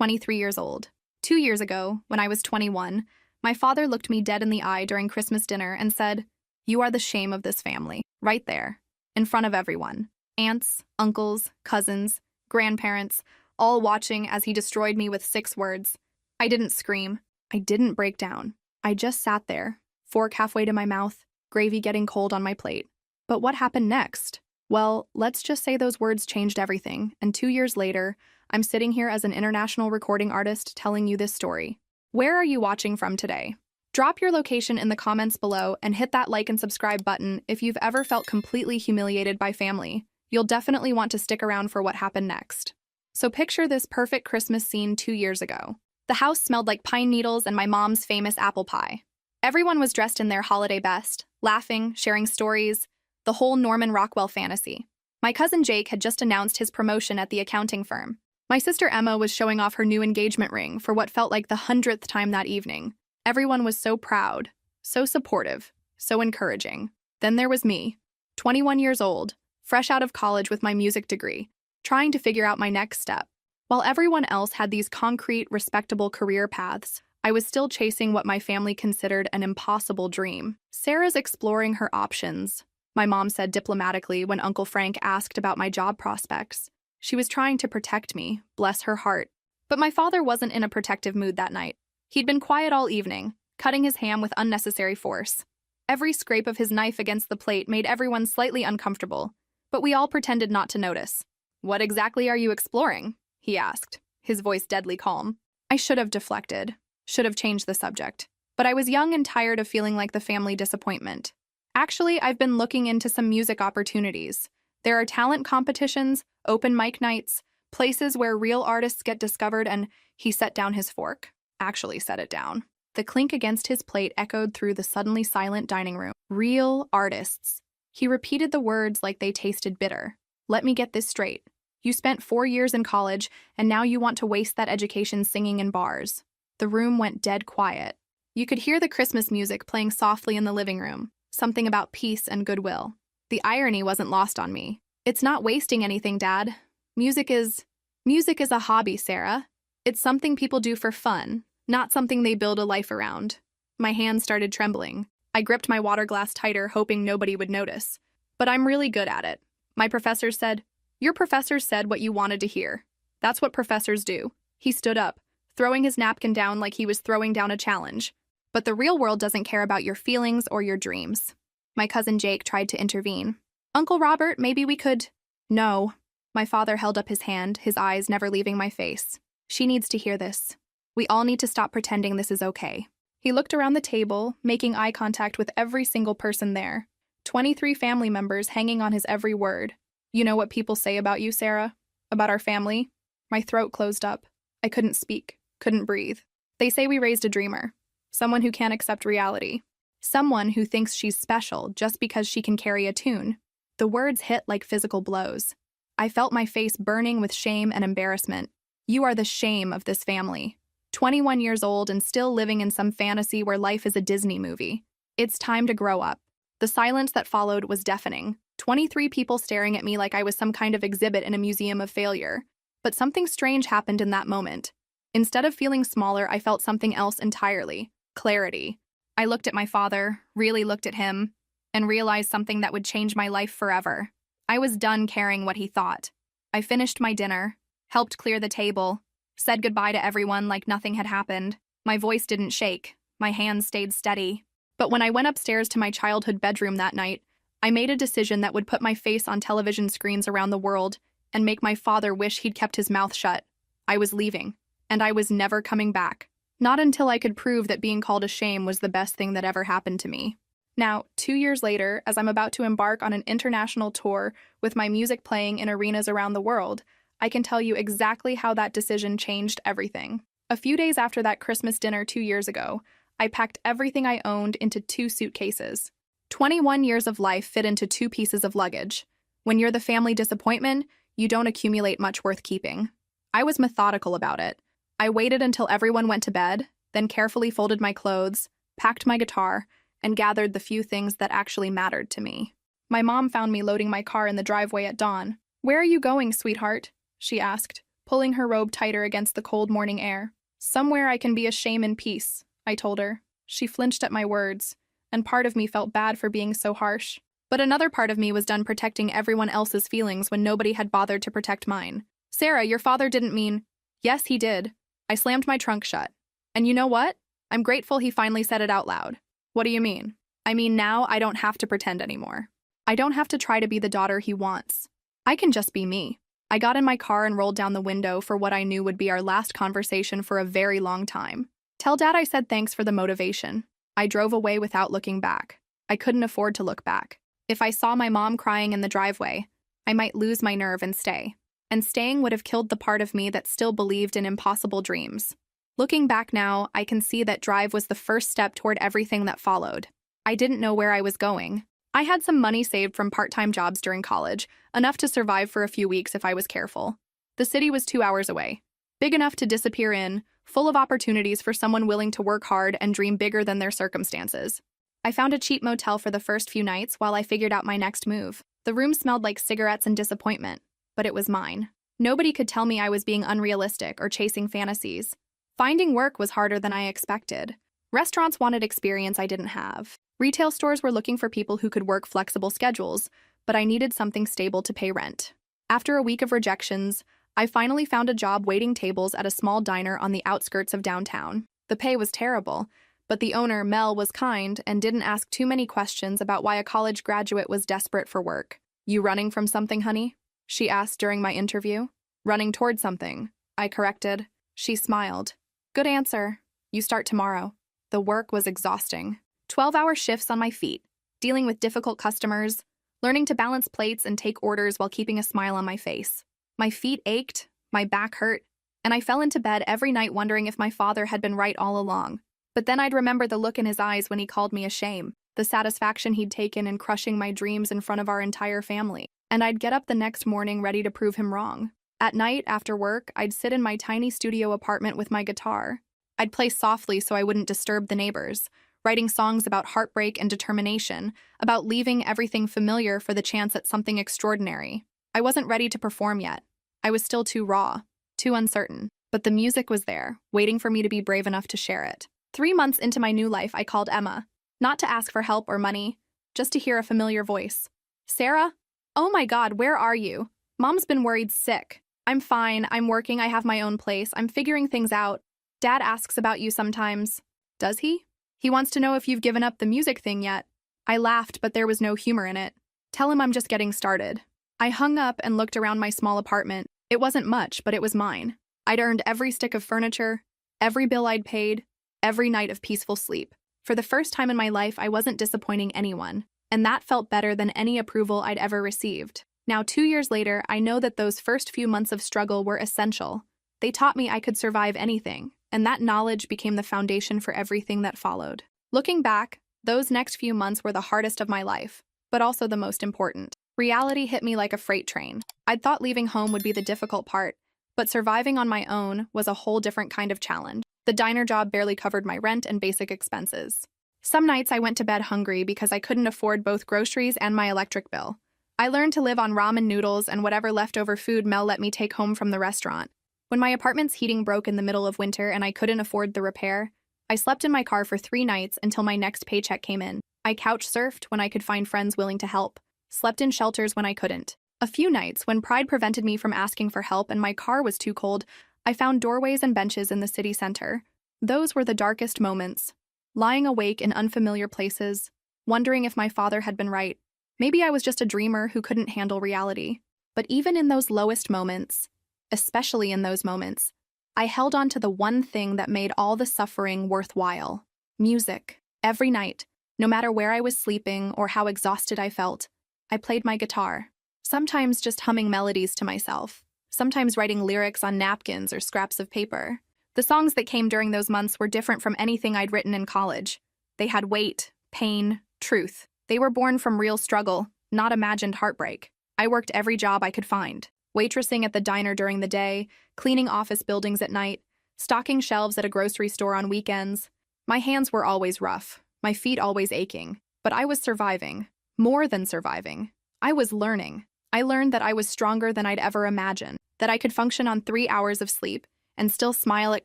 23 years old. 2 years ago, when I was 21, my father looked me dead in the eye during Christmas dinner and said, "You are the shame of this family," right there, in front of everyone. Aunts, uncles, cousins, grandparents, all watching as he destroyed me with 6 words. I didn't scream. I didn't break down. I just sat there, fork halfway to my mouth, gravy getting cold on my plate. But what happened next? Well, let's just say those words changed everything, and 2 years later, I'm sitting here as an international recording artist telling you this story. Where are you watching from today? Drop your location in the comments below and hit that like and subscribe button if you've ever felt completely humiliated by family. You'll definitely want to stick around for what happened next. So picture this perfect Christmas scene 2 years ago. The house smelled like pine needles and my mom's famous apple pie. Everyone was dressed in their holiday best, laughing, sharing stories, the whole Norman Rockwell fantasy. My cousin Jake had just announced his promotion at the accounting firm. My sister Emma was showing off her new engagement ring for what felt like the 100th time that evening. Everyone was so proud, so supportive, so encouraging. Then there was me, 21 years old, fresh out of college with my music degree, trying to figure out my next step. While everyone else had these concrete, respectable career paths, I was still chasing what my family considered an impossible dream. "Sarah's exploring her options," my mom said diplomatically when Uncle Frank asked about my job prospects. She was trying to protect me, bless her heart. But my father wasn't in a protective mood that night. He'd been quiet all evening, cutting his ham with unnecessary force. Every scrape of his knife against the plate made everyone slightly uncomfortable, but we all pretended not to notice. "What exactly are you exploring?" he asked, his voice deadly calm. I should have deflected, should have changed the subject, but I was young and tired of feeling like the family disappointment. "Actually, I've been looking into some music opportunities. There are talent competitions, open mic nights, places where real artists get discovered," and he set down his fork. Actually set it down. The clink against his plate echoed through the suddenly silent dining room. "Real artists." He repeated the words like they tasted bitter. "Let me get this straight. You spent 4 years in college, and now you want to waste that education singing in bars." The room went dead quiet. You could hear the Christmas music playing softly in the living room, something about peace and goodwill. The irony wasn't lost on me. "It's not wasting anything, Dad. Music is a hobby, Sarah. It's something people do for fun, not something they build a life around." My hands started trembling. I gripped my water glass tighter, hoping nobody would notice. "But I'm really good at it. My professor said." "Your professor said what you wanted to hear. That's what professors do." He stood up, throwing his napkin down like he was throwing down a challenge. "But the real world doesn't care about your feelings or your dreams." My cousin Jake tried to intervene. "Uncle Robert, maybe we could—" "No." My father held up his hand, his eyes never leaving my face. "She needs to hear this. We all need to stop pretending this is okay." He looked around the table, making eye contact with every single person there. 23 family members hanging on his every word. "You know what people say about you, Sarah? About our family?" My throat closed up. I couldn't speak, couldn't breathe. "They say we raised a dreamer. Someone who can't accept reality. Someone who thinks she's special just because she can carry a tune." The words hit like physical blows. I felt my face burning with shame and embarrassment. "You are the shame of this family. 21 years old and still living in some fantasy where life is a Disney movie. It's time to grow up." The silence that followed was deafening. 23 people staring at me like I was some kind of exhibit in a museum of failure. But something strange happened in that moment. Instead of feeling smaller, I felt something else entirely. Clarity. I looked at my father, really looked at him, and realized something that would change my life forever. I was done caring what he thought. I finished my dinner, helped clear the table, said goodbye to everyone like nothing had happened. My voice didn't shake. My hands stayed steady. But when I went upstairs to my childhood bedroom that night, I made a decision that would put my face on television screens around the world and make my father wish he'd kept his mouth shut. I was leaving, and I was never coming back. Not until I could prove that being called a shame was the best thing that ever happened to me. Now, 2 years later, as I'm about to embark on an international tour with my music playing in arenas around the world, I can tell you exactly how that decision changed everything. A few days after that Christmas dinner 2 years ago, I packed everything I owned into 2 suitcases. 21 years of life fit into 2 pieces of luggage. When you're the family disappointment, you don't accumulate much worth keeping. I was methodical about it. I waited until everyone went to bed, then carefully folded my clothes, packed my guitar, and gathered the few things that actually mattered to me. My mom found me loading my car in the driveway at dawn. "Where are you going, sweetheart?" she asked. pulling her robe tighter against the cold morning air. "Somewhere I can be a shame in peace," I told her. She flinched at my words, and part of me felt bad for being so harsh. But another part of me was done protecting everyone else's feelings when nobody had bothered to protect mine. "Sarah, your father didn't mean—" "Yes, he did." I slammed my trunk shut. "And you know what? I'm grateful he finally said it out loud." "What do you mean?" "I mean now I don't have to pretend anymore. I don't have to try to be the daughter he wants. I can just be me." I got in my car and rolled down the window for what I knew would be our last conversation for a very long time. "Tell Dad I said thanks for the motivation." I drove away without looking back. I couldn't afford to look back. If I saw my mom crying in the driveway, I might lose my nerve and stay. And staying would have killed the part of me that still believed in impossible dreams. Looking back now, I can see that drive was the first step toward everything that followed. I didn't know where I was going. I had some money saved from part-time jobs during college, enough to survive for a few weeks if I was careful. The city was 2 hours away, big enough to disappear in, full of opportunities for someone willing to work hard and dream bigger than their circumstances. I found a cheap motel for the first few nights while I figured out my next move. The room smelled like cigarettes and disappointment, but it was mine. Nobody could tell me I was being unrealistic or chasing fantasies. Finding work was harder than I expected. Restaurants wanted experience I didn't have. Retail stores were looking for people who could work flexible schedules, but I needed something stable to pay rent. After a week of rejections, I finally found a job waiting tables at a small diner on the outskirts of downtown. The pay was terrible, but the owner, Mel, was kind and didn't ask too many questions about why a college graduate was desperate for work. "You running from something, honey?" she asked during my interview. "Running toward something," I corrected. She smiled. "Good answer. You start tomorrow." The work was exhausting. 12-hour shifts on my feet, dealing with difficult customers, learning to balance plates and take orders while keeping a smile on my face. My feet ached, my back hurt, and I fell into bed every night wondering if my father had been right all along. But then I'd remember the look in his eyes when he called me a shame, the satisfaction he'd taken in crushing my dreams in front of our entire family. And I'd get up the next morning ready to prove him wrong. At night, after work, I'd sit in my tiny studio apartment with my guitar. I'd play softly so I wouldn't disturb the neighbors, writing songs about heartbreak and determination, about leaving everything familiar for the chance at something extraordinary. I wasn't ready to perform yet. I was still too raw, too uncertain. But the music was there, waiting for me to be brave enough to share it. 3 months into my new life, I called Emma, not to ask for help or money, just to hear a familiar voice. "Sarah? Oh my God, where are you? Mom's been worried sick." "I'm fine, I'm working, I have my own place, I'm figuring things out. Dad asks about you sometimes." "Does he? He wants to know if you've given up the music thing yet." I laughed, but there was no humor in it. "Tell him I'm just getting started." I hung up and looked around my small apartment. It wasn't much, but it was mine. I'd earned every stick of furniture, every bill I'd paid, every night of peaceful sleep. For the first time in my life, I wasn't disappointing anyone, and that felt better than any approval I'd ever received. Now, 2 years later, I know that those first few months of struggle were essential. They taught me I could survive anything, and that knowledge became the foundation for everything that followed. Looking back, those next few months were the hardest of my life, but also the most important. Reality hit me like a freight train. I'd thought leaving home would be the difficult part, but surviving on my own was a whole different kind of challenge. The diner job barely covered my rent and basic expenses. Some nights I went to bed hungry because I couldn't afford both groceries and my electric bill. I learned to live on ramen noodles and whatever leftover food Mel let me take home from the restaurant. When my apartment's heating broke in the middle of winter and I couldn't afford the repair, I slept in my car for 3 nights until my next paycheck came in. I couch surfed when I could find friends willing to help, slept in shelters when I couldn't. A few nights, when pride prevented me from asking for help and my car was too cold, I found doorways and benches in the city center. Those were the darkest moments. Lying awake in unfamiliar places, wondering if my father had been right. Maybe I was just a dreamer who couldn't handle reality. But even in those lowest moments, especially in those moments, I held on to the one thing that made all the suffering worthwhile: music. Every night, no matter where I was sleeping or how exhausted I felt, I played my guitar. Sometimes just humming melodies to myself, sometimes writing lyrics on napkins or scraps of paper. The songs that came during those months were different from anything I'd written in college. They had weight, pain, truth. They were born from real struggle, not imagined heartbreak. I worked every job I could find. Waitressing at the diner during the day, cleaning office buildings at night, stocking shelves at a grocery store on weekends. My hands were always rough, my feet always aching, but I was surviving. More than surviving. I was learning. I learned that I was stronger than I'd ever imagined. that I could function on 3 hours of sleep and still smile at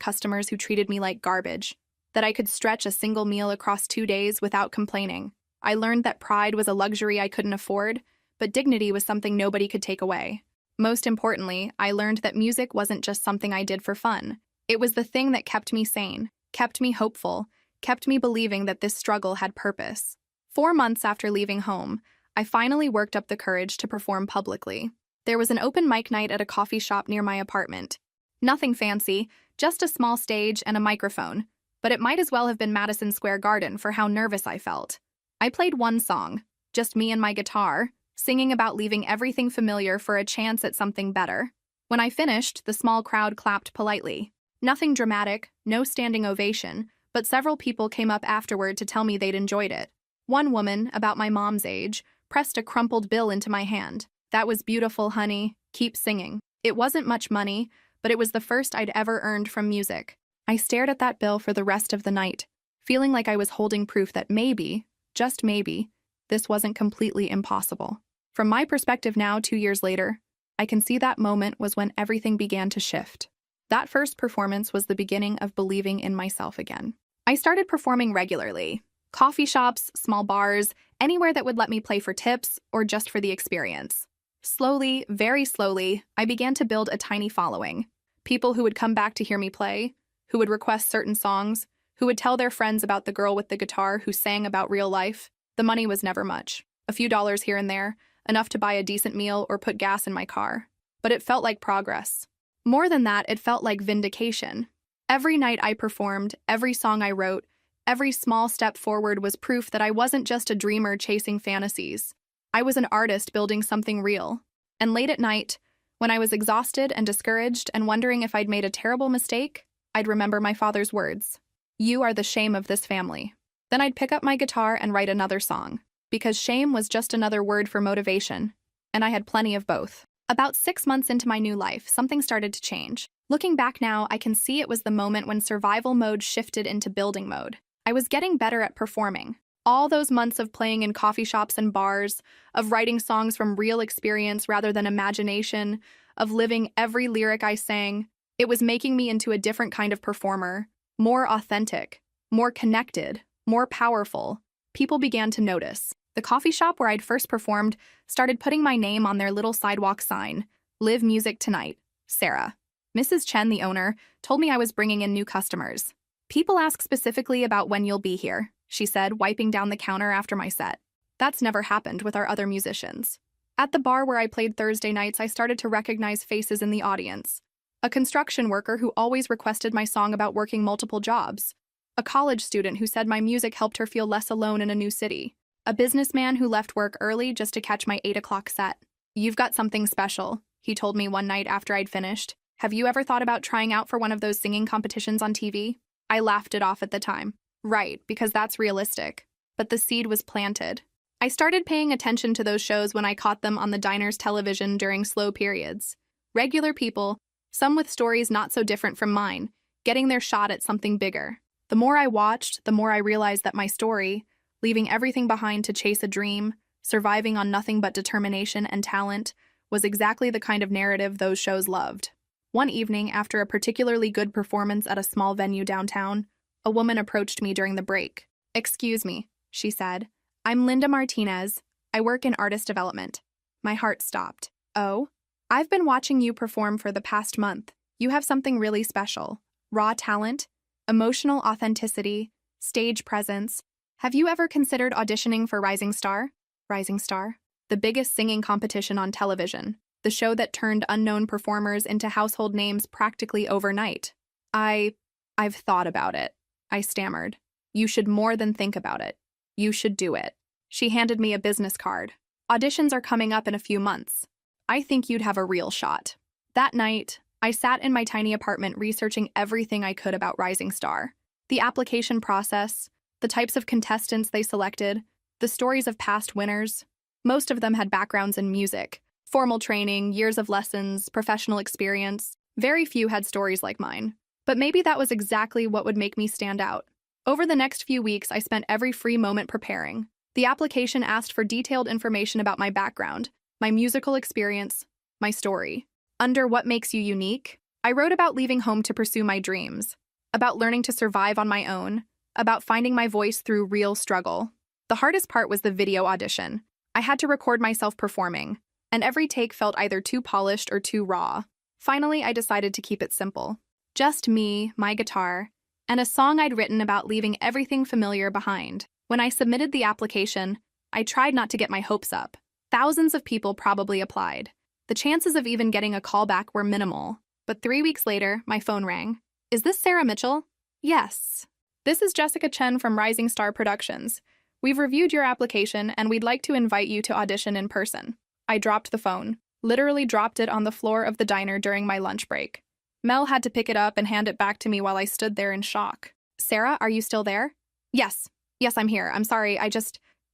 customers who treated me like garbage, that I could stretch a single meal across 2 days without complaining. I learned that pride was a luxury I couldn't afford, but dignity was something nobody could take away. Most importantly, I learned that music wasn't just something I did for fun. It was the thing that kept me sane, kept me hopeful, kept me believing that this struggle had purpose. 4 months after leaving home, I finally worked up the courage to perform publicly. There was an open mic night at a coffee shop near my apartment. Nothing fancy, just a small stage and a microphone, but it might as well have been Madison Square Garden for how nervous I felt. I played one song, just me and my guitar, singing about leaving everything familiar for a chance at something better. When I finished, the small crowd clapped politely. Nothing dramatic, no standing ovation, but several people came up afterward to tell me they'd enjoyed it. One woman, about my mom's age, pressed a crumpled bill into my hand. "That was beautiful, honey. Keep singing." It wasn't much money, but it was the first I'd ever earned from music. I stared at that bill for the rest of the night, feeling like I was holding proof that maybe, just maybe, this wasn't completely impossible. From my perspective now, 2 years later, I can see that moment was when everything began to shift. That first performance was the beginning of believing in myself again. I started performing regularly. Coffee shops, small bars, anywhere that would let me play for tips or just for the experience. Slowly, very slowly, I began to build a tiny following. People who would come back to hear me play, who would request certain songs, who would tell their friends about the girl with the guitar who sang about real life. The money was never much. A few dollars here and there, enough to buy a decent meal or put gas in my car. But it felt like progress. More than that, it felt like vindication. Every night I performed, every song I wrote, every small step forward was proof that I wasn't just a dreamer chasing fantasies. I was an artist building something real. And late at night, when I was exhausted and discouraged and wondering if I'd made a terrible mistake, I'd remember my father's words. "You are the shame of this family." Then I'd pick up my guitar and write another song, because shame was just another word for motivation, and I had plenty of both. About 6 months into my new life, something started to change. Looking back now, I can see it was the moment when survival mode shifted into building mode. I was getting better at performing. All those months of playing in coffee shops and bars, of writing songs from real experience rather than imagination, of living every lyric I sang, it was making me into a different kind of performer, more authentic, more connected, more powerful. People began to notice. The coffee shop where I'd first performed started putting my name on their little sidewalk sign, "Live Music Tonight, Sarah." Mrs. Chen, the owner, told me I was bringing in new customers. "People ask specifically about when you'll be here," she said, wiping down the counter after my set. That's never happened with our other musicians. At the bar where I played Thursday nights, I started to recognize faces in the audience. A construction worker who always requested my song about working multiple jobs. A college student who said my music helped her feel less alone in a new city. A businessman who left work early just to catch my 8 o'clock set. "You've got something special," he told me one night after I'd finished. "Have you ever thought about trying out for one of those singing competitions on TV?" I laughed it off at the time. Right, because that's realistic. But the seed was planted. I started paying attention to those shows when I caught them on the diner's television during slow periods. Regular people, some with stories not so different from mine, getting their shot at something bigger. The more I watched, the more I realized that my story, leaving everything behind to chase a dream, surviving on nothing but determination and talent, was exactly the kind of narrative those shows loved. One evening, after a particularly good performance at a small venue downtown, a woman approached me during the break. "Excuse me," she said. "I'm Linda Martinez. I work in artist development." My heart stopped. "Oh? I've been watching you perform for the past month. You have something really special. Raw talent, emotional authenticity, stage presence. Have you ever considered auditioning for Rising Star?" Rising Star? The biggest singing competition on television. The show that turned unknown performers into household names practically overnight. I've thought about it," I stammered. "You should more than think about it. You should do it." She handed me a business card. "Auditions are coming up in a few months. I think you'd have a real shot." That night, I sat in my tiny apartment researching everything I could about Rising Star. The application process, the types of contestants they selected, the stories of past winners. Most of them had backgrounds in music, formal training, years of lessons, professional experience. Very few had stories like mine. But maybe that was exactly what would make me stand out. Over the next few weeks, I spent every free moment preparing. The application asked for detailed information about my background, my musical experience, my story. Under What Makes You Unique, I wrote about leaving home to pursue my dreams, about learning to survive on my own, about finding my voice through real struggle. The hardest part was the video audition. I had to record myself performing, and every take felt either too polished or too raw. Finally, I decided to keep it simple. Just me, my guitar, and a song I'd written about leaving everything familiar behind. When I submitted the application, I tried not to get my hopes up. Thousands of people probably applied. The chances of even getting a call back were minimal. But 3 weeks later, my phone rang. Is this Sarah Mitchell? Yes. This is Jessica Chen from Rising Star Productions. We've reviewed your application and we'd like to invite you to audition in person. I dropped the phone, literally dropped it on the floor of the diner during my lunch break. Mel had to pick it up and hand it back to me while I stood there in shock. Sarah, are you still there? Yes. Yes, I'm here. I'm sorry,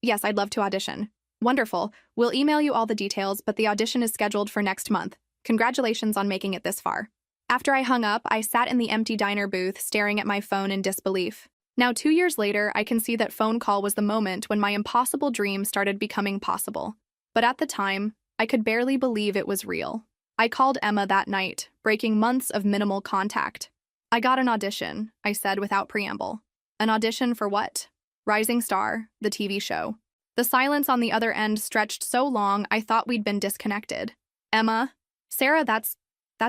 Yes, I'd love to audition. Wonderful. We'll email you all the details, but the audition is scheduled for next month. Congratulations on making it this far. After I hung up, I sat in the empty diner booth staring at my phone in disbelief. Now, 2 years later, I can see that phone call was the moment when my impossible dream started becoming possible. But at the time, I could barely believe it was real. I called Emma that night, breaking months of minimal contact. I got an audition, I said without preamble. An audition for what? Rising Star, the TV show. The silence on the other end stretched so long I thought we'd been disconnected. Emma? Sarah, that's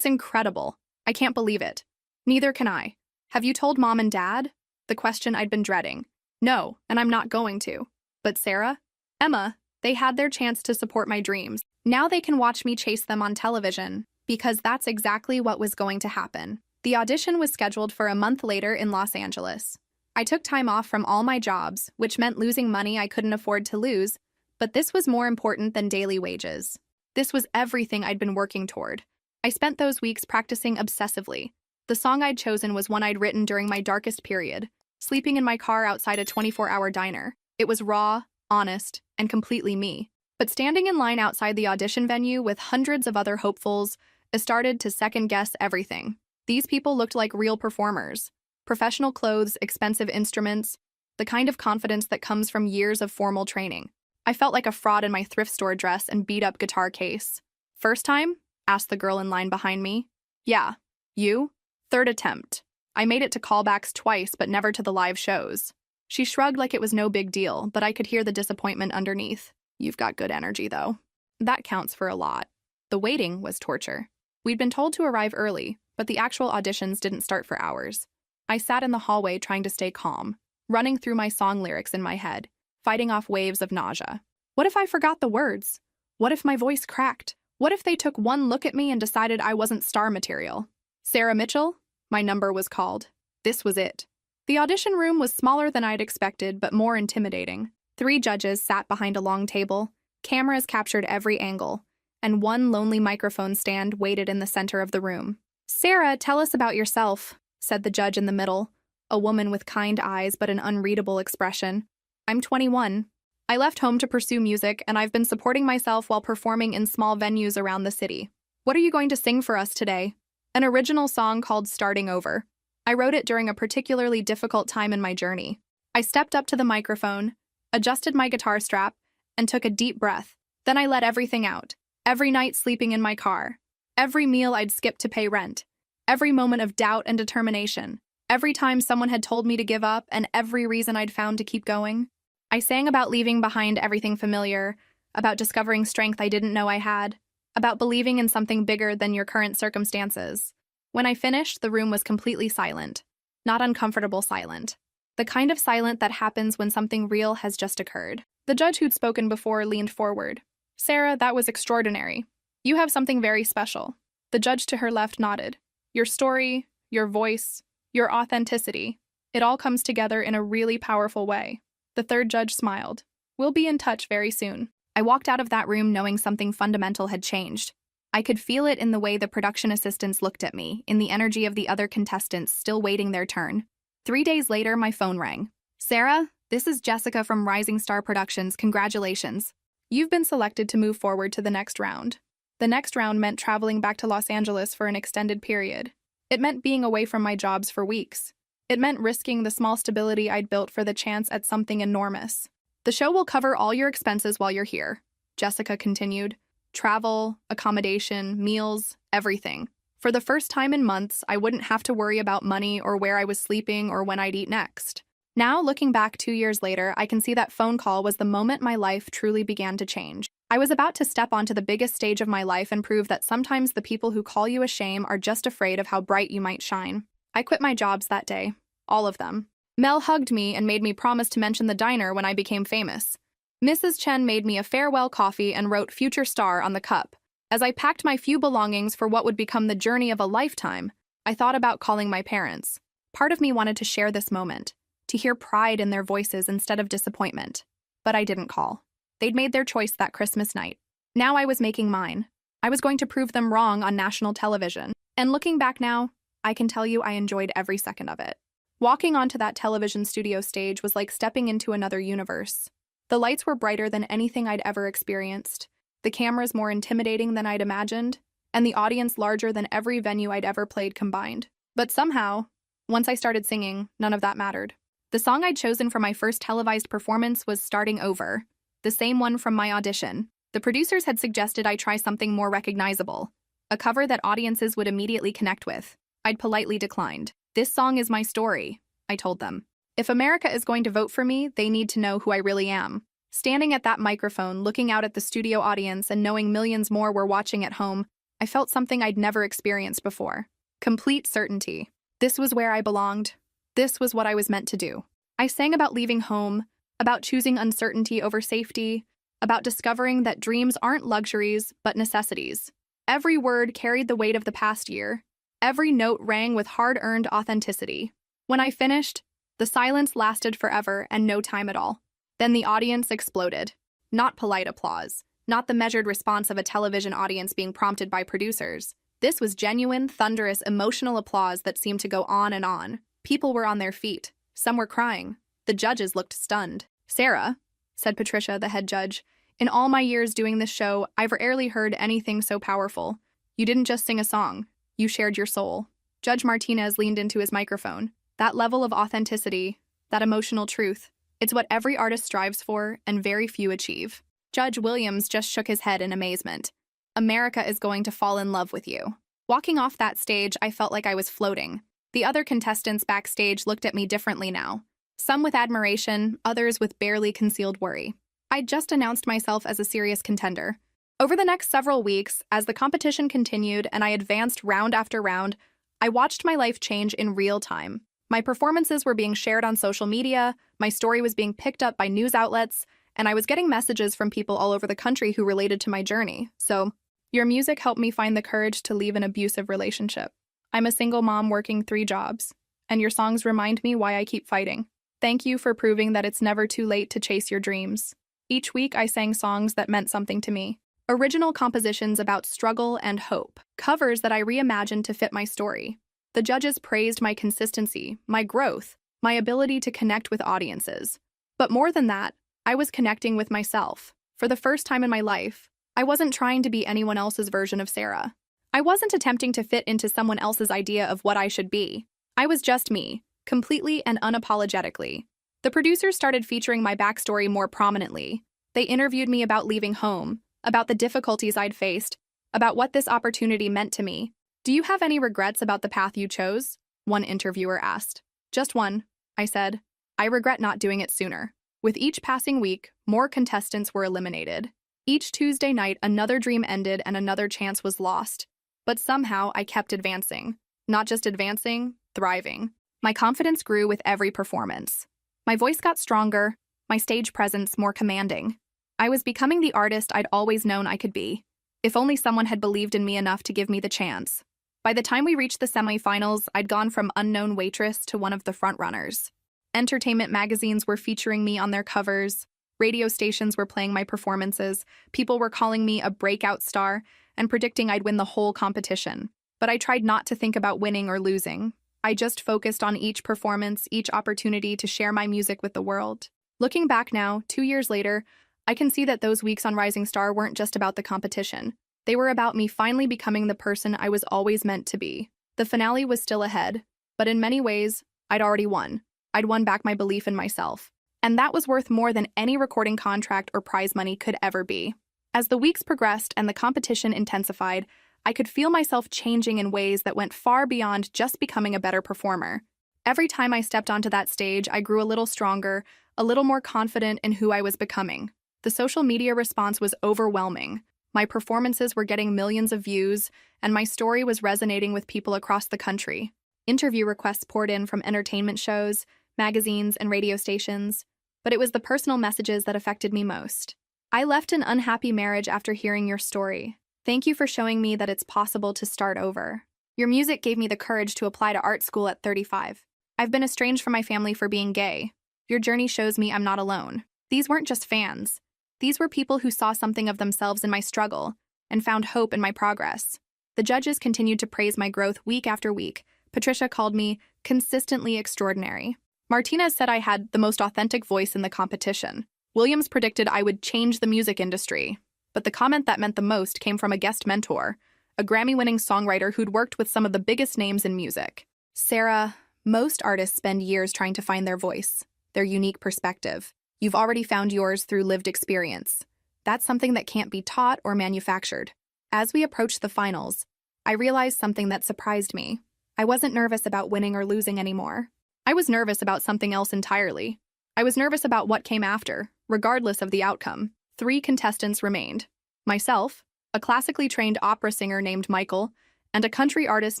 incredible. I can't believe it. Neither can I. Have you told Mom and Dad? The question I'd been dreading. No, and I'm not going to. But Sarah? Emma, they had their chance to support my dreams. Now they can watch me chase them on television, because that's exactly what was going to happen. The audition was scheduled for a month later in Los Angeles. I took time off from all my jobs, which meant losing money I couldn't afford to lose, but this was more important than daily wages. This was everything I'd been working toward. I spent those weeks practicing obsessively. The song I'd chosen was one I'd written during my darkest period, sleeping in my car outside a 24-hour diner. It was raw, honest, and completely me. But standing in line outside the audition venue with hundreds of other hopefuls, I started to second-guess everything. These people looked like real performers. Professional clothes, expensive instruments, the kind of confidence that comes from years of formal training. I felt like a fraud in my thrift store dress and beat-up guitar case. First time? Asked the girl in line behind me. Yeah. You? Third attempt. I made it to callbacks twice, but never to the live shows. She shrugged like it was no big deal, but I could hear the disappointment underneath. You've got good energy, though. That counts for a lot. The waiting was torture. We'd been told to arrive early, but the actual auditions didn't start for hours. I sat in the hallway trying to stay calm, running through my song lyrics in my head, fighting off waves of nausea. What if I forgot the words? What if my voice cracked? What if they took one look at me and decided I wasn't star material? Sarah Mitchell? My number was called. This was it. The audition room was smaller than I'd expected, but more intimidating. 3 judges sat behind a long table, cameras captured every angle, and one lonely microphone stand waited in the center of the room. Sarah, tell us about yourself, said the judge in the middle, a woman with kind eyes but an unreadable expression. I'm 21. I left home to pursue music, and I've been supporting myself while performing in small venues around the city. What are you going to sing for us today? An original song called Starting Over. I wrote it during a particularly difficult time in my journey. I stepped up to the microphone, adjusted my guitar strap, and took a deep breath. Then I let everything out. Every night sleeping in my car. Every meal I'd skipped to pay rent. Every moment of doubt and determination. Every time someone had told me to give up, and every reason I'd found to keep going. I sang about leaving behind everything familiar, about discovering strength I didn't know I had, about believing in something bigger than your current circumstances. When I finished, the room was completely silent. Not uncomfortable silent. The kind of silent that happens when something real has just occurred. The judge who'd spoken before leaned forward. Sarah, that was extraordinary. You have something very special. The judge to her left nodded. Your story, your voice, your authenticity. It all comes together in a really powerful way. The third judge smiled. We'll be in touch very soon. I walked out of that room knowing something fundamental had changed. I could feel it in the way the production assistants looked at me, in the energy of the other contestants still waiting their turn. 3 days later, my phone rang. Sarah, this is Jessica from Rising Star Productions. Congratulations. You've been selected to move forward to the next round. The next round meant traveling back to Los Angeles for an extended period. It meant being away from my jobs for weeks. It meant risking the small stability I'd built for the chance at something enormous. The show will cover all your expenses while you're here, Jessica continued. Travel, accommodation, meals, everything. For the first time in months, I wouldn't have to worry about money or where I was sleeping or when I'd eat next. Now, looking back 2 years later, I can see that phone call was the moment my life truly began to change. I was about to step onto the biggest stage of my life and prove that sometimes the people who call you a shame are just afraid of how bright you might shine. I quit my jobs that day. All of them. Mel hugged me and made me promise to mention the diner when I became famous. Mrs. Chen made me a farewell coffee and wrote "Future Star" on the cup. As I packed my few belongings for what would become the journey of a lifetime, I thought about calling my parents. Part of me wanted to share this moment, to hear pride in their voices instead of disappointment. But I didn't call. They'd made their choice that Christmas night. Now I was making mine. I was going to prove them wrong on national television. And looking back now, I can tell you I enjoyed every second of it. Walking onto that television studio stage was like stepping into another universe. The lights were brighter than anything I'd ever experienced, the cameras more intimidating than I'd imagined, and the audience larger than every venue I'd ever played combined. But somehow, once I started singing, none of that mattered. The song I'd chosen for my first televised performance was "Starting Over," the same one from my audition. The producers had suggested I try something more recognizable, a cover that audiences would immediately connect with. I'd politely declined. "This song is my story," I told them. "If America is going to vote for me, they need to know who I really am." Standing at that microphone, looking out at the studio audience and knowing millions more were watching at home, I felt something I'd never experienced before. Complete certainty. This was where I belonged. This was what I was meant to do. I sang about leaving home, about choosing uncertainty over safety, about discovering that dreams aren't luxuries, but necessities. Every word carried the weight of the past year. Every note rang with hard-earned authenticity. When I finished, the silence lasted forever and no time at all. Then the audience exploded. Not polite applause, not the measured response of a television audience being prompted by producers. This was genuine, thunderous, emotional applause that seemed to go on and on. People were on their feet. Some were crying. The judges looked stunned. "Sarah," said Patricia, the head judge, "in all my years doing this show, I've rarely heard anything so powerful. You didn't just sing a song. You shared your soul." Judge Martinez leaned into his microphone. That level of authenticity, that emotional truth, it's what every artist strives for and very few achieve. Judge Williams just shook his head in amazement. "America is going to fall in love with you." Walking off that stage, I felt like I was floating. The other contestants backstage looked at me differently now. Some with admiration, others with barely concealed worry. I'd just announced myself as a serious contender. Over the next several weeks, as the competition continued and I advanced round after round, I watched my life change in real time. My performances were being shared on social media, my story was being picked up by news outlets, and I was getting messages from people all over the country who related to my journey. So, your music helped me find the courage to leave an abusive relationship. I'm a single mom working 3 jobs, and your songs remind me why I keep fighting. Thank you for proving that it's never too late to chase your dreams. Each week I sang songs that meant something to me. Original compositions about struggle and hope. Covers that I reimagined to fit my story. The judges praised my consistency, my growth, my ability to connect with audiences. But more than that, I was connecting with myself. For the first time in my life, I wasn't trying to be anyone else's version of Sarah. I wasn't attempting to fit into someone else's idea of what I should be. I was just me, completely and unapologetically. The producers started featuring my backstory more prominently. They interviewed me about leaving home, about the difficulties I'd faced, about what this opportunity meant to me. "Do you have any regrets about the path you chose?" one interviewer asked. "Just one," I said. "I regret not doing it sooner." With each passing week, more contestants were eliminated. Each Tuesday night, another dream ended and another chance was lost. But somehow, I kept advancing. Not just advancing, thriving. My confidence grew with every performance. My voice got stronger, my stage presence more commanding. I was becoming the artist I'd always known I could be. If only someone had believed in me enough to give me the chance. By the time we reached the semifinals, I'd gone from unknown waitress to one of the frontrunners. Entertainment magazines were featuring me on their covers, radio stations were playing my performances, people were calling me a breakout star and predicting I'd win the whole competition. But I tried not to think about winning or losing. I just focused on each performance, each opportunity to share my music with the world. Looking back now, 2 years later, I can see that those weeks on Rising Star weren't just about the competition. They were about me finally becoming the person I was always meant to be. The finale was still ahead, but in many ways, I'd already won. I'd won back my belief in myself. And that was worth more than any recording contract or prize money could ever be. As the weeks progressed and the competition intensified, I could feel myself changing in ways that went far beyond just becoming a better performer. Every time I stepped onto that stage, I grew a little stronger, a little more confident in who I was becoming. The social media response was overwhelming. My performances were getting millions of views, and my story was resonating with people across the country. Interview requests poured in from entertainment shows, magazines, and radio stations, but it was the personal messages that affected me most. I left an unhappy marriage after hearing your story. Thank you for showing me that it's possible to start over. Your music gave me the courage to apply to art school at 35. I've been estranged from my family for being gay. Your journey shows me I'm not alone. These weren't just fans. These were people who saw something of themselves in my struggle and found hope in my progress. The judges continued to praise my growth week after week. Patricia called me consistently extraordinary. Martinez said I had the most authentic voice in the competition. Williams predicted I would change the music industry. But the comment that meant the most came from a guest mentor, a Grammy-winning songwriter who'd worked with some of the biggest names in music. Sarah, most artists spend years trying to find their voice, their unique perspective. You've already found yours through lived experience. That's something that can't be taught or manufactured. As we approached the finals, I realized something that surprised me. I wasn't nervous about winning or losing anymore. I was nervous about something else entirely. I was nervous about what came after, regardless of the outcome. 3 contestants remained. Myself, a classically trained opera singer named Michael, and a country artist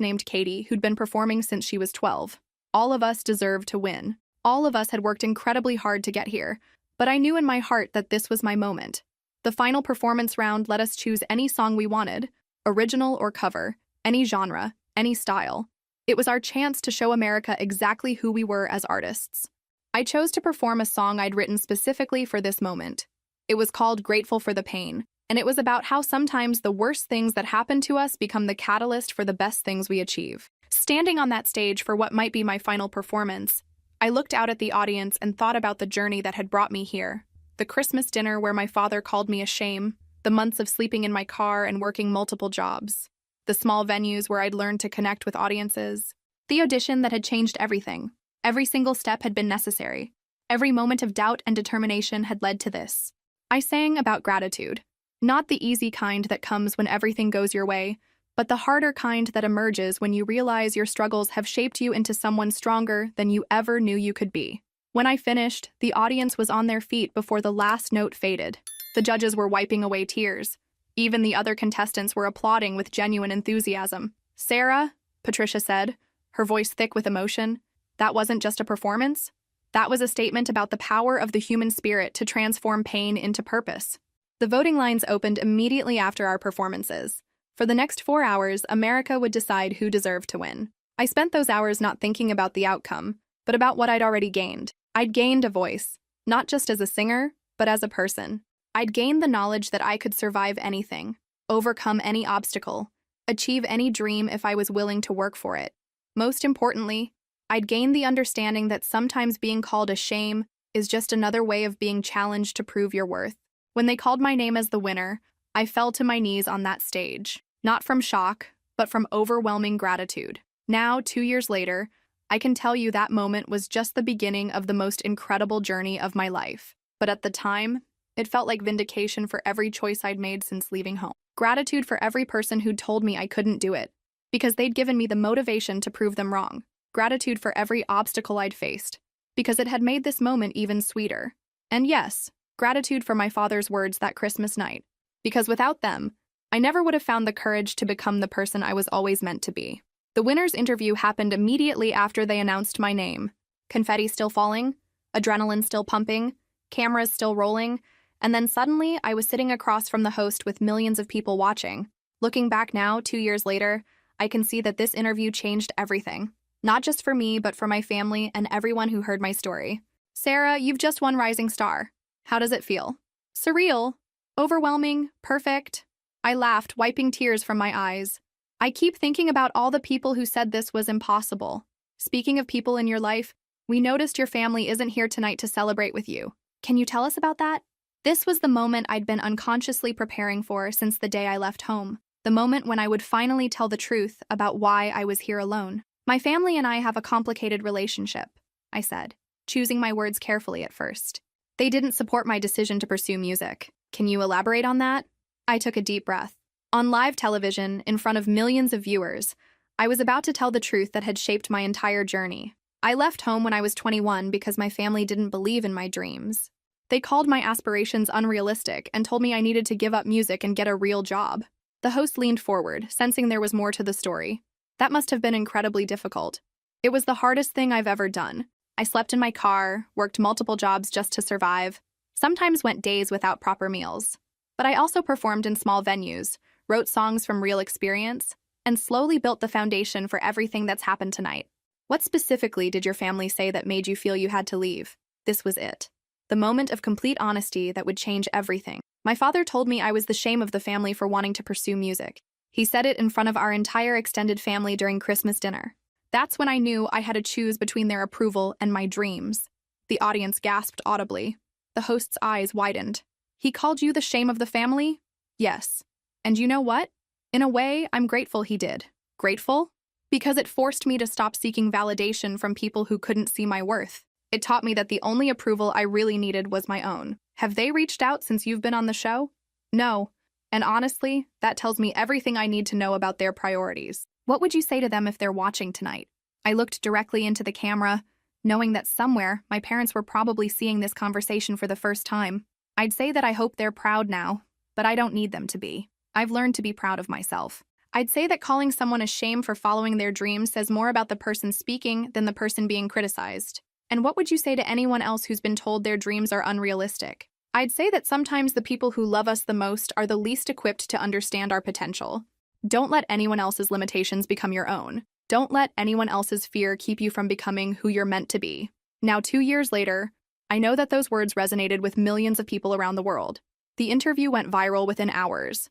named Katie who'd been performing since she was 12. All of us deserved to win. All of us had worked incredibly hard to get here, but I knew in my heart that this was my moment. The final performance round let us choose any song we wanted, original or cover, any genre, any style. It was our chance to show America exactly who we were as artists. I chose to perform a song I'd written specifically for this moment. It was called Grateful for the Pain, and it was about how sometimes the worst things that happen to us become the catalyst for the best things we achieve. Standing on that stage for what might be my final performance, I looked out at the audience and thought about the journey that had brought me here. The Christmas dinner where my father called me a shame, the months of sleeping in my car and working multiple jobs, the small venues where I'd learned to connect with audiences, the audition that had changed everything. Every single step had been necessary. Every moment of doubt and determination had led to this. I sang about gratitude, not the easy kind that comes when everything goes your way, but the harder kind that emerges when you realize your struggles have shaped you into someone stronger than you ever knew you could be. When I finished, the audience was on their feet before the last note faded. The judges were wiping away tears. Even the other contestants were applauding with genuine enthusiasm. Sarah, Patricia said, her voice thick with emotion, that wasn't just a performance. That was a statement about the power of the human spirit to transform pain into purpose. The voting lines opened immediately after our performances. For the next 4 hours, America would decide who deserved to win. I spent those hours not thinking about the outcome, but about what I'd already gained. I'd gained a voice, not just as a singer, but as a person. I'd gained the knowledge that I could survive anything, overcome any obstacle, achieve any dream if I was willing to work for it. Most importantly, I'd gained the understanding that sometimes being called a shame is just another way of being challenged to prove your worth. When they called my name as the winner, I fell to my knees on that stage, not from shock, but from overwhelming gratitude. Now, 2 years later, I can tell you that moment was just the beginning of the most incredible journey of my life. But at the time, it felt like vindication for every choice I'd made since leaving home. Gratitude for every person who'd told me I couldn't do it, because they'd given me the motivation to prove them wrong. Gratitude for every obstacle I'd faced, because it had made this moment even sweeter. And yes, gratitude for my father's words that Christmas night, because without them, I never would have found the courage to become the person I was always meant to be. The winner's interview happened immediately after they announced my name. Confetti still falling, adrenaline still pumping, cameras still rolling, and then suddenly I was sitting across from the host with millions of people watching. Looking back now, 2 years later, I can see that this interview changed everything. Not just for me, but for my family and everyone who heard my story. Sarah, you've just won Rising Star. How does it feel? Surreal, overwhelming, perfect. I laughed, wiping tears from my eyes. I keep thinking about all the people who said this was impossible. Speaking of people in your life, we noticed your family isn't here tonight to celebrate with you. Can you tell us about that? This was the moment I'd been unconsciously preparing for since the day I left home. The moment when I would finally tell the truth about why I was here alone. My family and I have a complicated relationship, I said, choosing my words carefully at first. They didn't support my decision to pursue music. Can you elaborate on that? I took a deep breath. On live television, in front of millions of viewers, I was about to tell the truth that had shaped my entire journey. I left home when I was 21 because my family didn't believe in my dreams. They called my aspirations unrealistic and told me I needed to give up music and get a real job. The host leaned forward, sensing there was more to the story. That must have been incredibly difficult. It was the hardest thing I've ever done. I slept in my car, worked multiple jobs just to survive, sometimes went days without proper meals. But I also performed in small venues, wrote songs from real experience, and slowly built the foundation for everything that's happened tonight. What specifically did your family say that made you feel you had to leave? This was it. The moment of complete honesty that would change everything. My father told me I was the shame of the family for wanting to pursue music. He said it in front of our entire extended family during Christmas dinner. That's when I knew I had to choose between their approval and my dreams. The audience gasped audibly. The host's eyes widened. He called you the shame of the family? Yes. And you know what? In a way, I'm grateful he did. Grateful? Because it forced me to stop seeking validation from people who couldn't see my worth. It taught me that the only approval I really needed was my own. Have they reached out since you've been on the show? No. And honestly, that tells me everything I need to know about their priorities. What would you say to them if they're watching tonight? I looked directly into the camera, knowing that somewhere my parents were probably seeing this conversation for the first time. I'd say that I hope they're proud now, but I don't need them to be. I've learned to be proud of myself. I'd say that calling someone a shame for following their dreams says more about the person speaking than the person being criticized. And what would you say to anyone else who's been told their dreams are unrealistic? I'd say that sometimes the people who love us the most are the least equipped to understand our potential. Don't let anyone else's limitations become your own. Don't let anyone else's fear keep you from becoming who you're meant to be. Now, 2 years later, I know that those words resonated with millions of people around the world. The interview went viral within hours.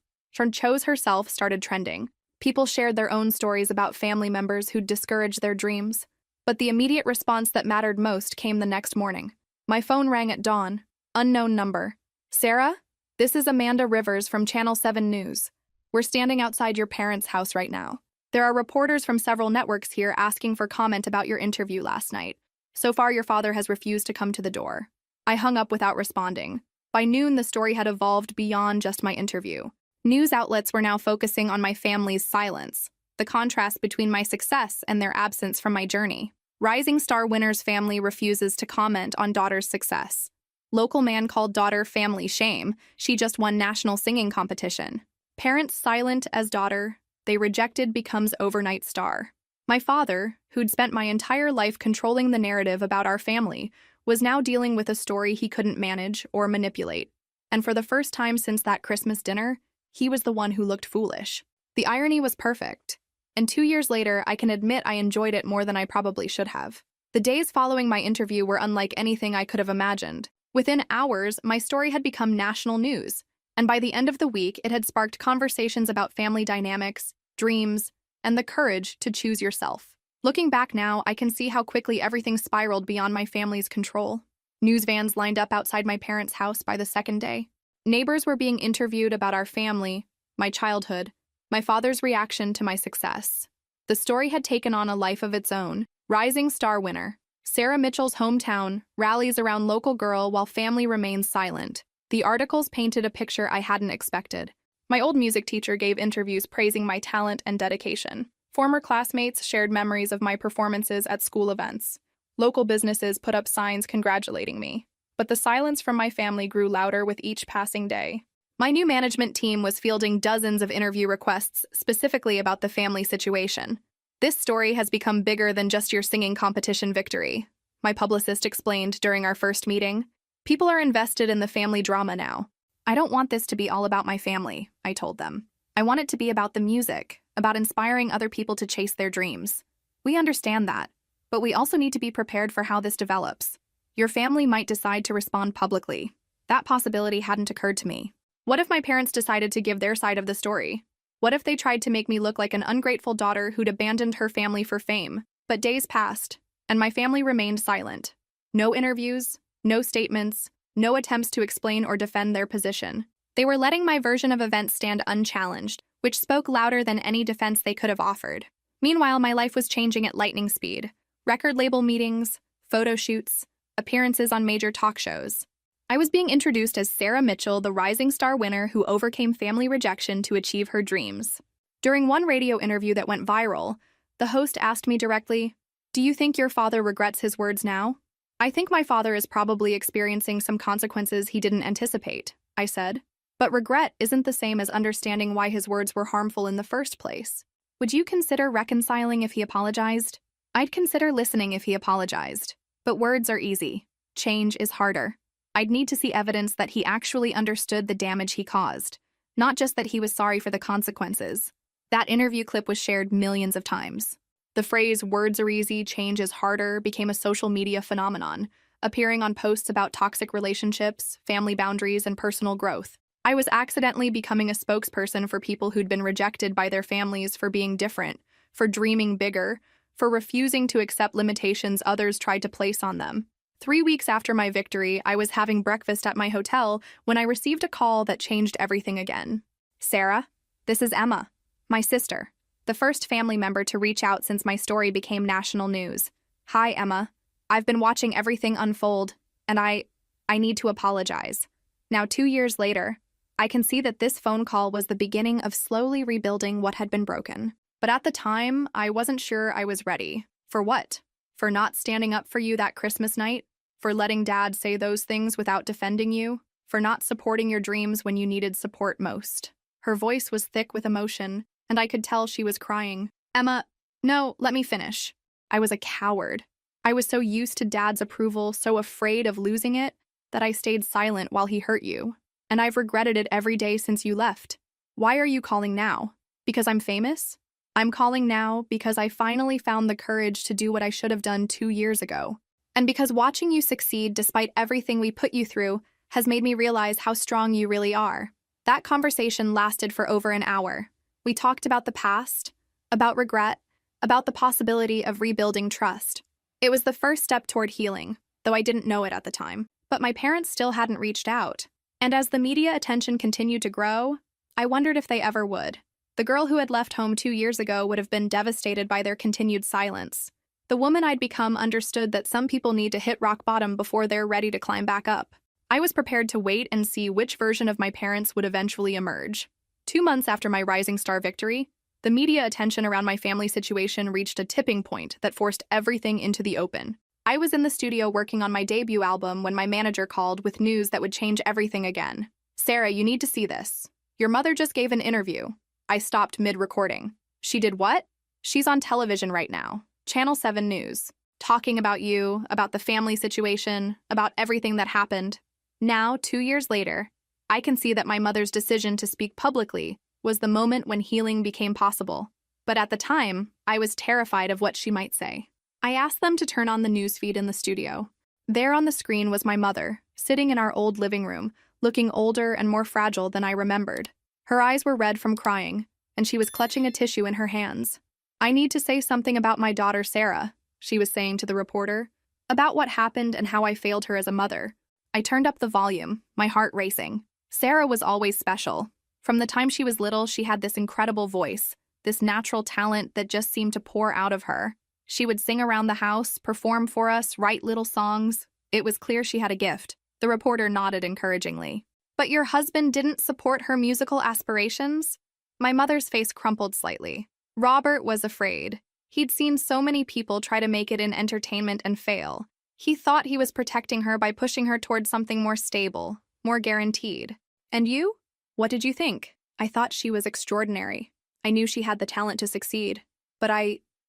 Chose herself started trending. People shared their own stories about family members who'd discouraged their dreams. But the immediate response that mattered most came the next morning. My phone rang at dawn. Unknown number. Sarah? This is Amanda Rivers from Channel 7 News. We're standing outside your parents' house right now. There are reporters from several networks here asking for comment about your interview last night. So far, your father has refused to come to the door. I hung up without responding. By noon, the story had evolved beyond just my interview. News outlets were now focusing on my family's silence, the contrast between my success and their absence from my journey. Rising star winner's family refuses to comment on daughter's success. Local man called daughter family shame. She just won national singing competition. Parents silent as daughter, they rejected becomes overnight star. My father, who'd spent my entire life controlling the narrative about our family, was now dealing with a story he couldn't manage or manipulate. And for the first time since that Christmas dinner, he was the one who looked foolish. The irony was perfect. And 2 years later, I can admit I enjoyed it more than I probably should have. The days following my interview were unlike anything I could have imagined. Within hours, my story had become national news. And by the end of the week, it had sparked conversations about family dynamics, dreams, and the courage to choose yourself. Looking back now, I can see how quickly everything spiraled beyond my family's control. News vans lined up outside my parents' house by the second day. Neighbors were being interviewed about our family, my childhood, my father's reaction to my success. The story had taken on a life of its own. Rising star winner. Sarah Mitchell's hometown rallies around local girl while family remains silent. The articles painted a picture I hadn't expected. My old music teacher gave interviews praising my talent and dedication. Former classmates shared memories of my performances at school events. Local businesses put up signs congratulating me. But the silence from my family grew louder with each passing day. My new management team was fielding dozens of interview requests specifically about the family situation. This story has become bigger than just your singing competition victory, my publicist explained during our first meeting. People are invested in the family drama now. I don't want this to be all about my family, I told them. I want it to be about the music, about inspiring other people to chase their dreams. We understand that, but we also need to be prepared for how this develops. Your family might decide to respond publicly. That possibility hadn't occurred to me. What if my parents decided to give their side of the story? What if they tried to make me look like an ungrateful daughter who'd abandoned her family for fame? But days passed, and my family remained silent. No interviews, no statements, no attempts to explain or defend their position. They were letting my version of events stand unchallenged, which spoke louder than any defense they could have offered. Meanwhile, my life was changing at lightning speed. Record label meetings, photo shoots, appearances on major talk shows. I was being introduced as Sarah Mitchell, the rising star winner who overcame family rejection to achieve her dreams. During one radio interview that went viral, the host asked me directly, "Do you think your father regrets his words now?" "I think my father is probably experiencing some consequences he didn't anticipate," I said. "But regret isn't the same as understanding why his words were harmful in the first place. Would you consider reconciling if he apologized?" "I'd consider listening if he apologized. But words are easy. Change is harder. I'd need to see evidence that he actually understood the damage he caused, not just that he was sorry for the consequences." That interview clip was shared millions of times. The phrase "words are easy, change is harder" became a social media phenomenon, appearing on posts about toxic relationships, family boundaries, and personal growth. I was accidentally becoming a spokesperson for people who'd been rejected by their families for being different, for dreaming bigger, for refusing to accept limitations others tried to place on them. 3 weeks after my victory, I was having breakfast at my hotel when I received a call that changed everything again. "Sarah, this is Emma, my sister, the first family member to reach out since my story became national news. Hi, Emma. I've been watching everything unfold, and I need to apologize. Now, 2 years later, I can see that this phone call was the beginning of slowly rebuilding what had been broken. But at the time, I wasn't sure I was ready. For what? For not standing up for you that Christmas night? For letting Dad say those things without defending you? For not supporting your dreams when you needed support most?" Her voice was thick with emotion, and I could tell she was crying. "Emma, no, let me finish. I was a coward. I was so used to Dad's approval, so afraid of losing it, that I stayed silent while he hurt you. And I've regretted it every day since you left. Why are you calling now? Because I'm famous? I'm calling now because I finally found the courage to do what I should have done 2 years ago. And because watching you succeed despite everything we put you through has made me realize how strong you really are." That conversation lasted for over an hour. We talked about the past, about regret, about the possibility of rebuilding trust. It was the first step toward healing, though I didn't know it at the time. But my parents still hadn't reached out. And as the media attention continued to grow, I wondered if they ever would. The girl who had left home 2 years ago would have been devastated by their continued silence. The woman I'd become understood that some people need to hit rock bottom before they're ready to climb back up. I was prepared to wait and see which version of my parents would eventually emerge. 2 months after my rising star victory, the media attention around my family situation reached a tipping point that forced everything into the open. I was in the studio working on my debut album when my manager called with news that would change everything again. "Sarah, you need to see this. Your mother just gave an interview." I stopped mid-recording. "She did what?" "She's on television right now, Channel 7 News, talking about you, about the family situation, about everything that happened." Now, 2 years later, I can see that my mother's decision to speak publicly was the moment when healing became possible. But at the time, I was terrified of what she might say. I asked them to turn on the newsfeed in the studio. There on the screen was my mother, sitting in our old living room, looking older and more fragile than I remembered. Her eyes were red from crying, and she was clutching a tissue in her hands. "I need to say something about my daughter Sarah," she was saying to the reporter, "about what happened and how I failed her as a mother." I turned up the volume, my heart racing. Sarah was always special. From the time she was little, she had this incredible voice, this natural talent that just seemed to pour out of her. She would sing around the house, perform for us, write little songs. It was clear she had a gift. The reporter nodded encouragingly. "But your husband didn't support her musical aspirations?" My mother's face crumpled slightly. Robert was afraid. He'd seen so many people try to make it in entertainment and fail. He thought he was protecting her by pushing her towards something more stable, more guaranteed. "And you? What did you think?" "I thought she was extraordinary. I knew she had the talent to succeed. But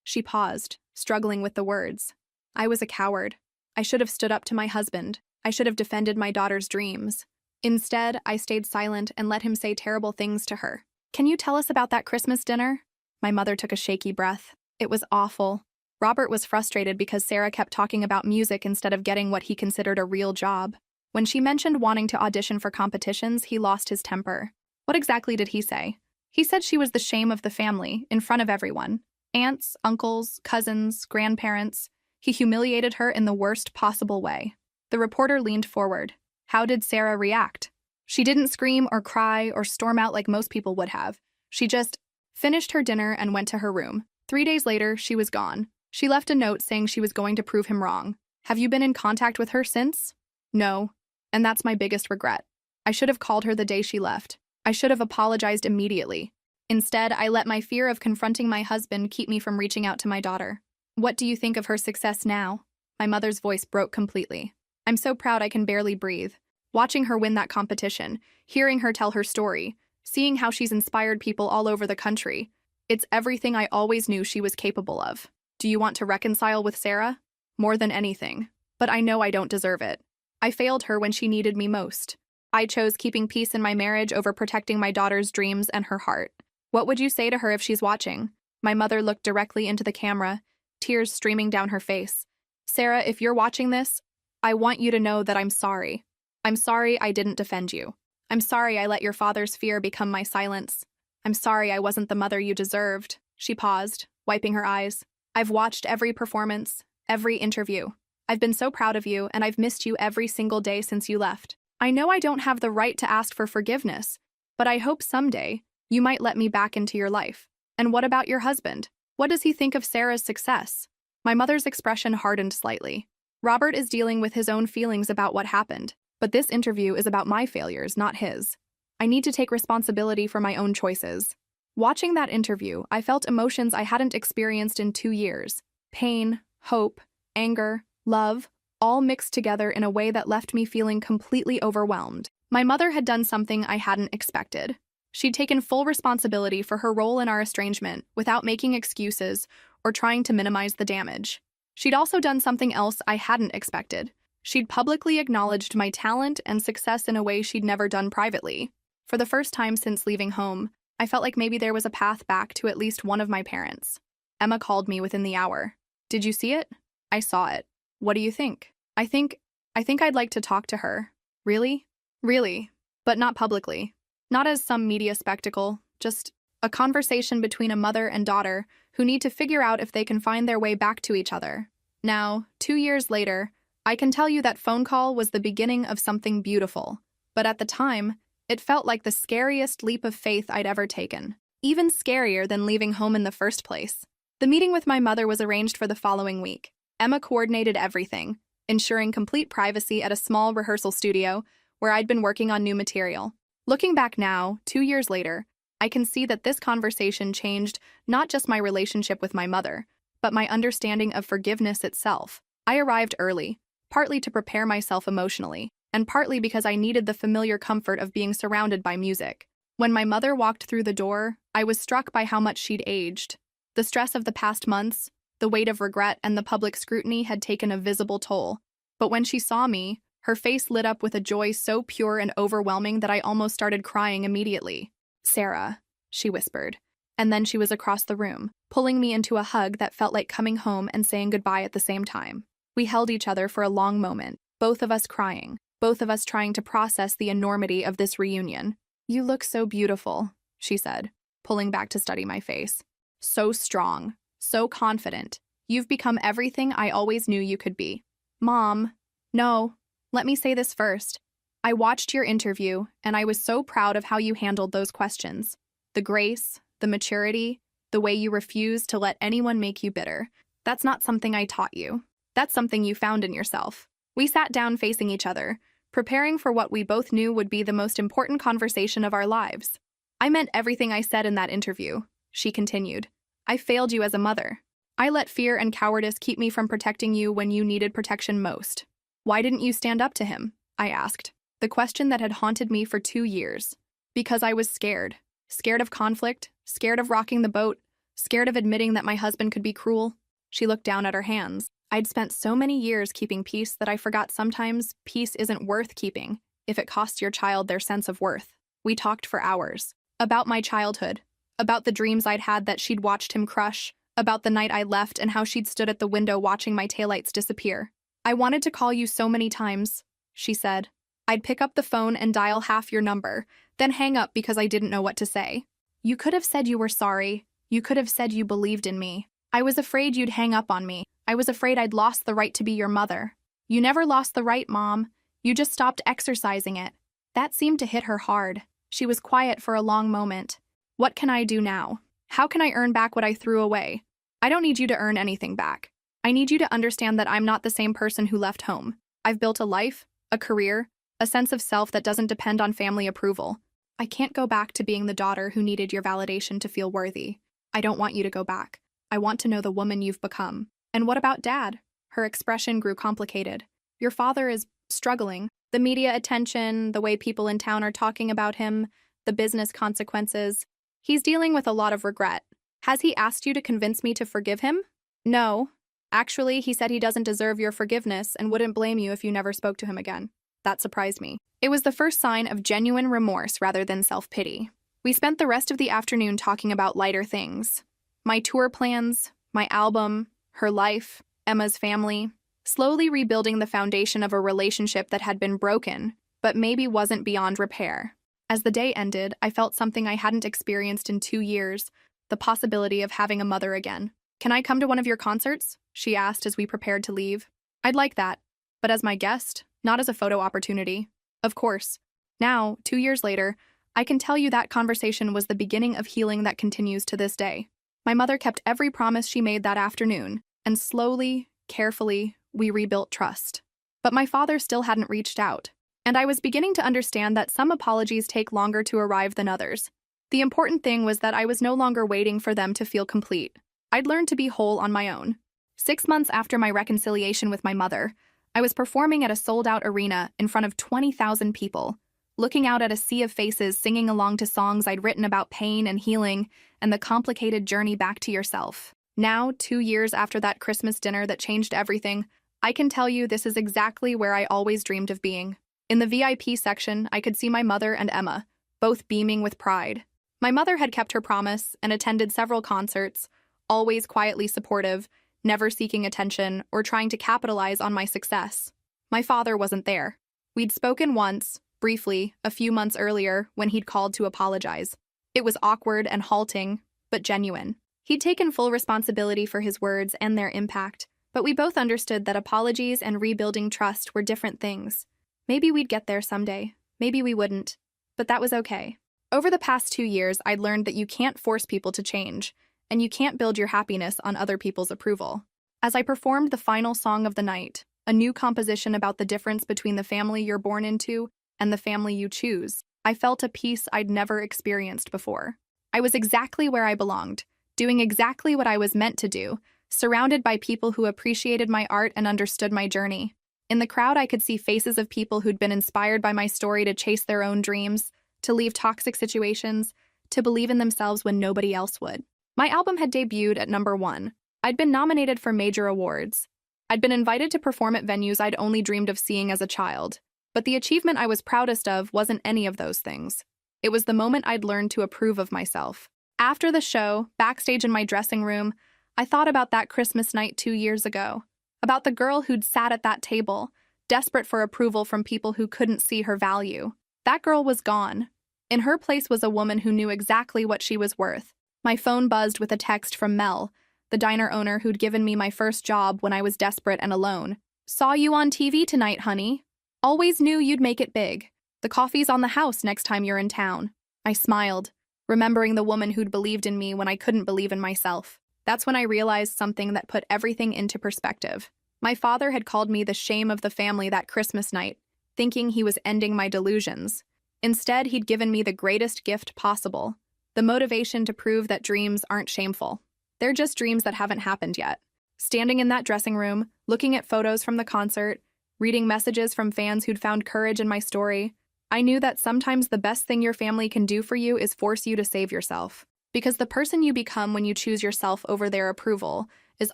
She paused, struggling with the words. "I was a coward. I should have stood up to my husband. I should have defended my daughter's dreams. Instead, I stayed silent and let him say terrible things to her." "Can you tell us about that Christmas dinner?" My mother took a shaky breath. "It was awful." Robert was frustrated because Sarah kept talking about music instead of getting what he considered a real job. When she mentioned wanting to audition for competitions, he lost his temper. "What exactly did he say?" "He said she was the shame of the family, in front of everyone. Aunts, uncles, cousins, grandparents. He humiliated her in the worst possible way." The reporter leaned forward. "How did Sarah react?" "She didn't scream or cry or storm out like most people would have. She just finished her dinner and went to her room. 3 days later, she was gone. She left a note saying she was going to prove him wrong." "Have you been in contact with her since?" "No. And that's my biggest regret. I should have called her the day she left. I should have apologized immediately. Instead, I let my fear of confronting my husband keep me from reaching out to my daughter. What do you think of her success now? My mother's voice broke completely. I'm so proud I can barely breathe. Watching her win that competition, hearing her tell her story, seeing how she's inspired people all over the country. It's everything I always knew she was capable of. Do you want to reconcile with Sarah? More than anything. But I know I don't deserve it. I failed her when she needed me most. I chose keeping peace in my marriage over protecting my daughter's dreams and her heart. What would you say to her if she's watching? My mother looked directly into the camera, tears streaming down her face. Sarah, if you're watching this, I want you to know that I'm sorry. I'm sorry I didn't defend you. I'm sorry I let your father's fear become my silence. I'm sorry I wasn't the mother you deserved. She paused, wiping her eyes. I've watched every performance, every interview. I've been so proud of you, and I've missed you every single day since you left. I know I don't have the right to ask for forgiveness, but I hope someday you might let me back into your life. And what about your husband? What does he think of Sarah's success? My mother's expression hardened slightly. Robert is dealing with his own feelings about what happened, but this interview is about my failures, not his. I need to take responsibility for my own choices. Watching that interview, I felt emotions I hadn't experienced in 2 years. Pain, hope, anger, love, all mixed together in a way that left me feeling completely overwhelmed. My mother had done something I hadn't expected. She'd taken full responsibility for her role in our estrangement without making excuses or trying to minimize the damage. She'd also done something else I hadn't expected. She'd publicly acknowledged my talent and success in a way she'd never done privately. For the first time since leaving home, I felt like maybe there was a path back to at least one of my parents. Emma called me within the hour. Did you see it? I saw it. What do you think? I think I'd like to talk to her. Really? Really. But not publicly. Not as some media spectacle, just a conversation between a mother and daughter who need to figure out if they can find their way back to each other. Now, 2 years later, I can tell you that phone call was the beginning of something beautiful. But at the time, it felt like the scariest leap of faith I'd ever taken. Even scarier than leaving home in the first place. The meeting with my mother was arranged for the following week. Emma coordinated everything, ensuring complete privacy at a small rehearsal studio where I'd been working on new material. Looking back now, 2 years later, I can see that this conversation changed not just my relationship with my mother, but my understanding of forgiveness itself. I arrived early, partly to prepare myself emotionally, and partly because I needed the familiar comfort of being surrounded by music. When my mother walked through the door, I was struck by how much she'd aged. The stress of the past months, the weight of regret, and the public scrutiny had taken a visible toll. But when she saw me, her face lit up with a joy so pure and overwhelming that I almost started crying immediately. "Sarah," she whispered. And then she was across the room, pulling me into a hug that felt like coming home and saying goodbye at the same time. We held each other for a long moment, both of us crying, both of us trying to process the enormity of this reunion. "You look so beautiful," she said, pulling back to study my face. "So strong, so confident. You've become everything I always knew you could be." "Mom, no, let me say this first. I watched your interview, and I was so proud of how you handled those questions. The grace, the maturity, the way you refused to let anyone make you bitter. That's not something I taught you. That's something you found in yourself." We sat down facing each other, preparing for what we both knew would be the most important conversation of our lives. "I meant everything I said in that interview," she continued. "I failed you as a mother. I let fear and cowardice keep me from protecting you when you needed protection most. Why didn't you stand up to him?" I asked, the question that had haunted me for 2 years. "Because I was scared. Scared of conflict, scared of rocking the boat, scared of admitting that my husband could be cruel." She looked down at her hands. I'd spent so many years keeping peace that I forgot sometimes peace isn't worth keeping if it costs your child their sense of worth. We talked for hours. About my childhood. About the dreams I'd had that she'd watched him crush. About the night I left and how she'd stood at the window watching my taillights disappear. "I wanted to call you so many times," she said. "I'd pick up the phone and dial half your number, then hang up because I didn't know what to say. You could have said you were sorry. You could have said you believed in me. I was afraid you'd hang up on me. I was afraid I'd lost the right to be your mother." "You never lost the right, Mom. You just stopped exercising it." That seemed to hit her hard. She was quiet for a long moment. "What can I do now? How can I earn back what I threw away?" "I don't need you to earn anything back. I need you to understand that I'm not the same person who left home. I've built a life, a career, a sense of self that doesn't depend on family approval. I can't go back to being the daughter who needed your validation to feel worthy. I don't want you to go back. I want to know the woman you've become. And what about Dad? Her expression grew complicated. Your father is struggling. The media attention, the way people in town are talking about him, the business consequences. He's dealing with a lot of regret. Has he asked you to convince me to forgive him? No. Actually, he said he doesn't deserve your forgiveness and wouldn't blame you if you never spoke to him again. That surprised me. It was the first sign of genuine remorse rather than self-pity. We spent the rest of the afternoon talking about lighter things. My tour plans, my album, her life, Emma's family, slowly rebuilding the foundation of a relationship that had been broken, but maybe wasn't beyond repair. As the day ended, I felt something I hadn't experienced in 2 years, the possibility of having a mother again. Can I come to one of your concerts? She asked as we prepared to leave. I'd like that, but as my guest, not as a photo opportunity. Of course. Now, 2 years later, I can tell you that conversation was the beginning of healing that continues to this day. My mother kept every promise she made that afternoon, and slowly, carefully, we rebuilt trust. But my father still hadn't reached out, and I was beginning to understand that some apologies take longer to arrive than others. The important thing was that I was no longer waiting for them to feel complete. I'd learned to be whole on my own. 6 months after my reconciliation with my mother, I was performing at a sold-out arena in front of 20,000 people, looking out at a sea of faces singing along to songs I'd written about pain and healing and the complicated journey back to yourself. Now, 2 years after that Christmas dinner that changed everything, I can tell you this is exactly where I always dreamed of being. In the VIP section, I could see my mother and Emma, both beaming with pride. My mother had kept her promise and attended several concerts, always quietly supportive, never seeking attention or trying to capitalize on my success. My father wasn't there. We'd spoken once, briefly, a few months earlier when he'd called to apologize. It was awkward and halting, but genuine. He'd taken full responsibility for his words and their impact, but we both understood that apologies and rebuilding trust were different things. Maybe we'd get there someday, maybe we wouldn't, but that was okay. Over the past 2 years, I'd learned that you can't force people to change, and you can't build your happiness on other people's approval. As I performed the final song of the night, a new composition about the difference between the family you're born into and the family you choose, I felt a peace I'd never experienced before. I was exactly where I belonged, doing exactly what I was meant to do, surrounded by people who appreciated my art and understood my journey. In the crowd, I could see faces of people who'd been inspired by my story to chase their own dreams, to leave toxic situations, to believe in themselves when nobody else would. My album had debuted at #1. I'd been nominated for major awards. I'd been invited to perform at venues I'd only dreamed of seeing as a child. But the achievement I was proudest of wasn't any of those things. It was the moment I'd learned to approve of myself. After the show, backstage in my dressing room, I thought about that Christmas night 2 years ago, about the girl who'd sat at that table, desperate for approval from people who couldn't see her value. That girl was gone. In her place was a woman who knew exactly what she was worth. My phone buzzed with a text from Mel, the diner owner who'd given me my first job when I was desperate and alone. "Saw you on TV tonight, honey. Always knew you'd make it big. The coffee's on the house next time you're in town." I smiled, remembering the woman who'd believed in me when I couldn't believe in myself. That's when I realized something that put everything into perspective. My father had called me the shame of the family that Christmas night, thinking he was ending my delusions. Instead, he'd given me the greatest gift possible, the motivation to prove that dreams aren't shameful. They're just dreams that haven't happened yet. Standing in that dressing room, looking at photos from the concert, reading messages from fans who'd found courage in my story, I knew that sometimes the best thing your family can do for you is force you to save yourself. Because the person you become when you choose yourself over their approval is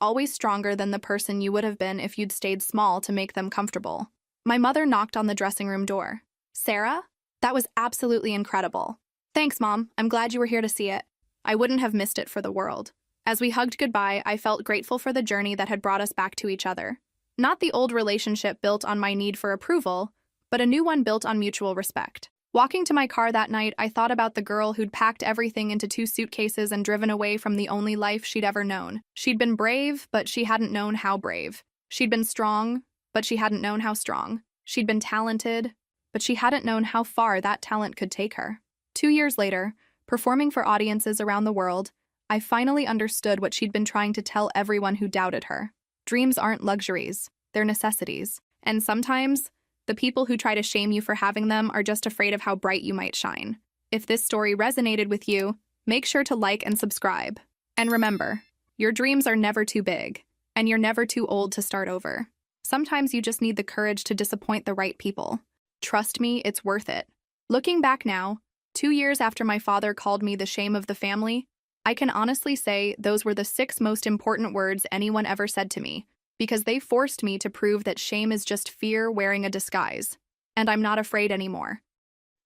always stronger than the person you would have been if you'd stayed small to make them comfortable. My mother knocked on the dressing room door. "Sarah? That was absolutely incredible." "Thanks, Mom. I'm glad you were here to see it." I wouldn't have missed it for the world. As we hugged goodbye, I felt grateful for the journey that had brought us back to each other. Not the old relationship built on my need for approval, but a new one built on mutual respect. Walking to my car that night, I thought about the girl who'd packed everything into 2 suitcases and driven away from the only life she'd ever known. She'd been brave, but she hadn't known how brave. She'd been strong, but she hadn't known how strong. She'd been talented, but she hadn't known how far that talent could take her. 2 years later, performing for audiences around the world, I finally understood what she'd been trying to tell everyone who doubted her. Dreams aren't luxuries, they're necessities. And sometimes, The people who try to shame you for having them are just afraid of how bright you might shine. If this story resonated with you, make sure to like and subscribe. And remember, your dreams are never too big, and you're never too old to start over. Sometimes you just need the courage to disappoint the right people. Trust me, it's worth it. Looking back now, 2 years after my father called me the shame of the family, I can honestly say those were the 6 most important words anyone ever said to me, because they forced me to prove that shame is just fear wearing a disguise. And I'm not afraid anymore.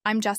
I'm just